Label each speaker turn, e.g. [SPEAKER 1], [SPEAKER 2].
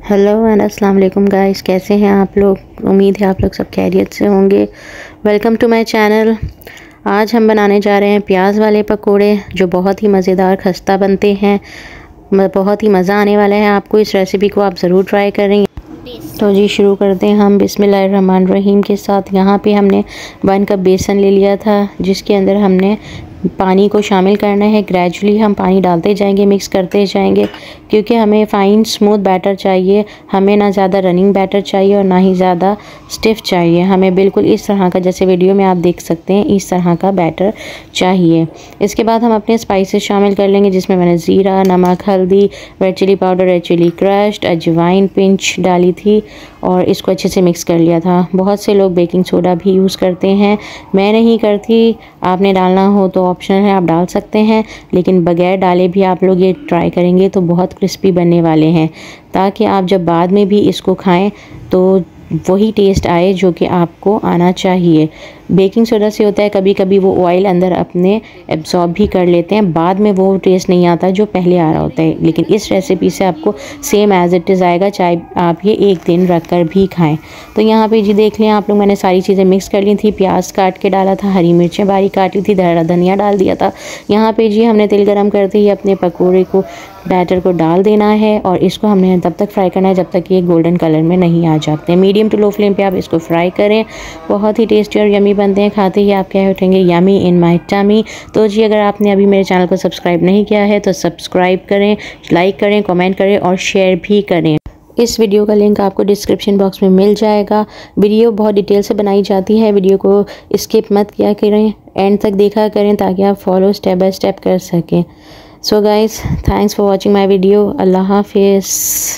[SPEAKER 1] Hello and अस्सलाम वालेकुम guys, कैसे हैं आप लोग। उम्मीद है आप लोग सब खैरियत से होंगे। Welcome to my channel. आज हम बनाने जा रहे हैं प्याज वाले पकोड़े जो बहुत ही मज़ेदार खस्ता बनते हैं। बहुत ही मज़ा आने वाला है आपको। इस रेसिपी को आप ज़रूर ट्राई करें। तो जी शुरू करते हैं हम बिस्मिल्लाहिर्रहमानिर्रहीम के साथ। यहाँ पे हमने 1 कप बेसन ले लिया था, जिसके अंदर हमने पानी को शामिल करना है। ग्रेजुअली हम पानी डालते जाएंगे, मिक्स करते जाएंगे, क्योंकि हमें फ़ाइन स्मूथ बैटर चाहिए। हमें ना ज़्यादा रनिंग बैटर चाहिए और ना ही ज़्यादा स्टिफ़ चाहिए। हमें बिल्कुल इस तरह का, जैसे वीडियो में आप देख सकते हैं, इस तरह का बैटर चाहिए। इसके बाद हम अपने स्पाइसेस शामिल कर लेंगे, जिसमें मैंने ज़ीरा, नमक, हल्दी, red chilli powder, red chilli crushed, अजवाइन पिंच डाली थी और इसको अच्छे से मिक्स कर लिया था। बहुत से लोग बेकिंग सोडा भी यूज़ करते हैं, मैं नहीं करती। आपने डालना हो तो ऑप्शन है, आप डाल सकते हैं, लेकिन बगैर डाले भी आप लोग ये ट्राई करेंगे तो बहुत क्रिस्पी बनने वाले हैं, ताकि आप जब बाद में भी इसको खाएं तो वही टेस्ट आए जो कि आपको आना चाहिए। बेकिंग सोडा से होता है कभी कभी वो ऑयल अंदर अपने एब्जॉर्ब भी कर लेते हैं, बाद में वो टेस्ट नहीं आता जो पहले आ रहा होता है। लेकिन इस रेसिपी से आपको सेम एज़ इट इज़ आएगा, चाहे आप ये एक दिन रख कर भी खाएं। तो यहाँ पे जी देख लें आप लोग, मैंने सारी चीज़ें मिक्स कर ली थी। प्याज काट के डाला था, हरी मिर्चें बारीक काट ली थी, धनिया डाल दिया था। यहाँ पे जी हमने तेल गरम करते ही अपने पकौड़े को, बैटर को डाल देना है और इसको हमने तब तक फ्राई करना है जब तक ये गोल्डन कलर में नहीं आ जाते। मीडियम टू लो फ्लेम पे आप इसको फ्राई करें। बहुत ही टेस्टी और यमी बनते हैं, खाते ही आप क्या उठेंगे, यमी इन माय टमी। तो जी अगर आपने अभी मेरे चैनल को सब्सक्राइब नहीं किया है तो सब्सक्राइब करें, लाइक करें, कमेंट करें और शेयर भी करें। इस वीडियो का लिंक आपको डिस्क्रिप्शन बॉक्स में मिल जाएगा। वीडियो बहुत डिटेल से बनाई जाती है, वीडियो को स्किप मत किया करें, एंड तक देखा करें ताकि आप फॉलो स्टेप बाय स्टेप कर सकें। So guys, thanks for watching my video. Allah Hafiz.